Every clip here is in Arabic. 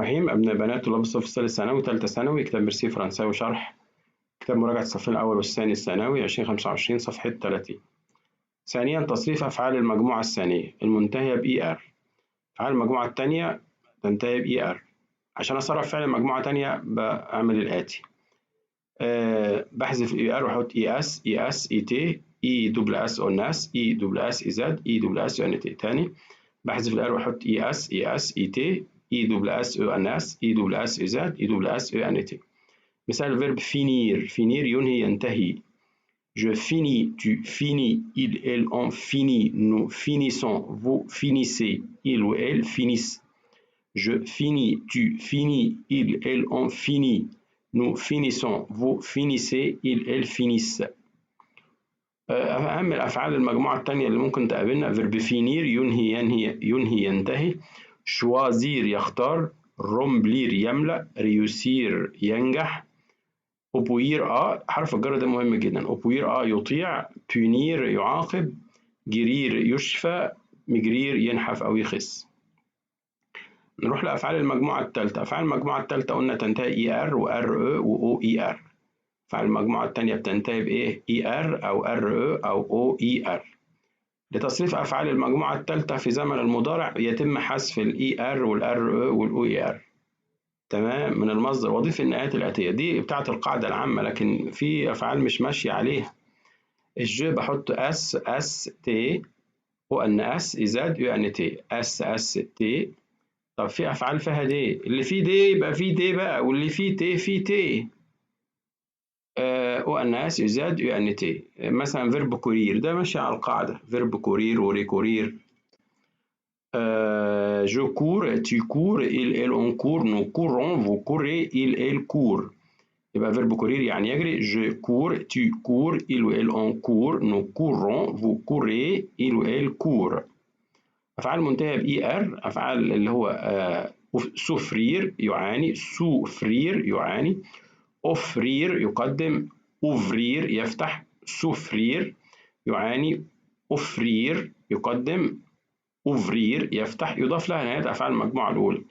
الرحيم. أبناء بنات طلاب الصف الثالث ثانوي ثالثة ثانوي، كتاب ميرسي فرنساوي شرح كتاب مراجعة الصفين الأول والثاني الثانوي 2025 صفحة 30. ثانيا تصريف أفعال المجموعة الثانية المنتهية ب ER. أفعال المجموعة الثانية تنتهي ب ER. عشان أصرف فعل المجموعة تانية بعمل الآتي: بحذف ER وأحط ES ET ESS أوناس ESS إزاد ESS UNT. تاني بحذف الآر وأحط ES ET ESS أوناس ESS إزاد ESS UNT. مثال فيرب فينير. فينير ينهي ينتهي. Je finis, tu finis, il, elle, on finit, nous finissons, vous finissez, il ou elle finissent. Je finis, tu finis, il, elle, on finit, nous finissons, vous finissez, il, elle finissent. أهم الأفعال المجموعة الثانية اللي ممكن تقابلنا فيرب فينير ينهي ينتهي. شوازير يختار. رومبلير يملأ. ريوسير ينجح. أوبوير حرف الجر ده مهم جدا. أوبوير يطيع. بونير يعاقب. جرير يشفى. مجرير ينحف أو يخس. نروح لأفعال المجموعة الثالثة. أفعال المجموعة الثالثة قلنا تنتهي ER وRE وOER. أفعال المجموعة الثانية بتنتهي بإيه؟ ER أو RE أو OER. لتصريف أفعال المجموعة الثالثة في زمن المضارع يتم حذف ER والRE والOER تمام من المصدر وضيف النهايات الآتية. دي بتاعت القاعدة العامة، لكن في أفعال مش ماشية عليها. الج بحط اس تي وأنس إزاد UNT اس تي. طب في أفعال فيها دي، اللي فيه دي يبقى فيه دي بقى، واللي فيه تي فيه تي. وأنس إزاد UNT. مثلا فيرب كورير ده ماشي على القاعدة، فيرب كورير وريكورير. Je cours, tu cours, il, elle, on court, nous courons, vous courez, il, elle court. يبقى فيرب كورير يعني يجري. Je cours, tu cours, il ou elle on court, nous courons, vous courez, il ou elle court. أفعال منتهية ب ER. أفعال اللي هو سوفرير يعاني. سوفرير يعاني. أوفرير يقدم. أوفرير يفتح. سوفرير يعاني. أوفرير يقدم. أوفرير يفتح. يضاف لها نهاية أفعال المجموعة الأولى.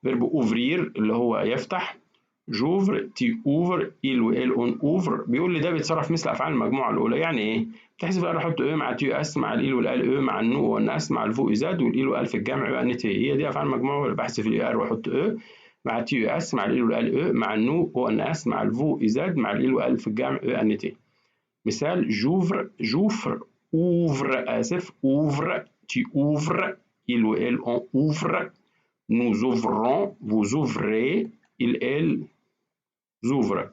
فيرب أوفرير اللي هو يفتح. جوفر تي أوفر إل وإل أون أوفر. بيقول لي ده بيتصرف مثل أفعال المجموعة الأولى. يعني إيه؟ بتحذف الأر أحط مع تي أس مع الإل والأل مع النو والناس مع الفو إزاد والإل والأل في الجمع أن تي. هي دي أفعال المجموعة الأولى. بحذف الإر وأحط مع تي أس مع الإل والأل مع النو والناس مع الفو إزاد مع الإل والأل في الجمع أن تي. مثال جوفر أوفر أوفر tu ouvres, il ou elle on ouvre, nous ouvrons, vous ouvrez, il, elle ouvre.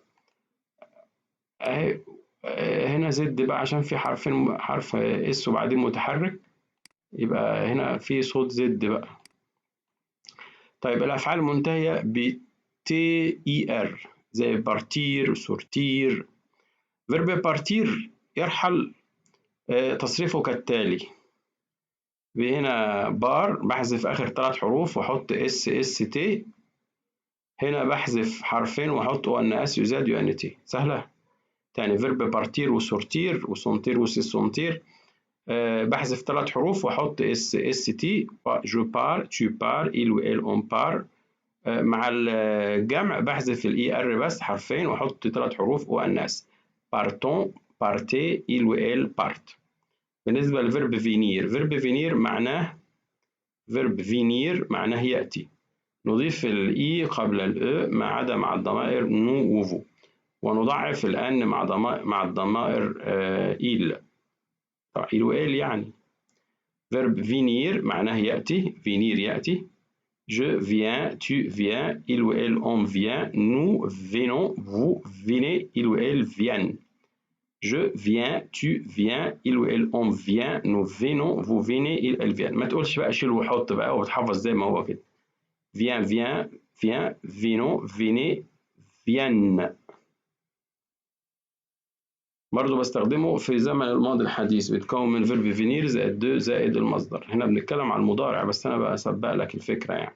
هنا زد بقى عشان في حرف اس وبعدين متحرك، يبقى هنا في صوت زد بقى. طيب الأفعال المنتهية ب TER زي بارتير سورتير. فيرب بارتير يرحل. تصريفه كالتالي: هنا بار بحذف آخر 3 حروف وأحط SST. هنا بحذف حرفين وأحط ONS يزاد UNT. سهلة. تاني فيرب بارتير وسورتير وسونتير وسيسونتير. بحذف 3 حروف وأحط SST. جو بار tu pars il ou elle on part. مع الجمع بحذف ER بس حرفين وأحط 3 حروف ONS. partons partez il ou elle part. بالنسبة للفيرب فينير. فيرب فينير معناه يأتي. نضيف الإي قبل الأ ما عدا مع الضمائر نو وفو، ونضعف الأن مع الضمائر إيل. إيل وإيل يعني. فيرب فينير معناه يأتي. فينير يأتي. Je viens, tu viens, il ou elle on vient, nous venons, vous venez, il ou elle viennent. Je viens, tu viens, il ou elle on vient, nous venons, vous venez, il elle viennent. ما تقولش بقى شيل وحط بقى وتحفظ زي ما هو كده. Viens, viens, venons, venez, viennent. برضه بستخدمه في زمن الماضي الحديث، بيتكون من فيرب فينير زائد 2 زائد المصدر. هنا بنتكلم عن المضارع بس أنا بسبق لك الفكرة يعني.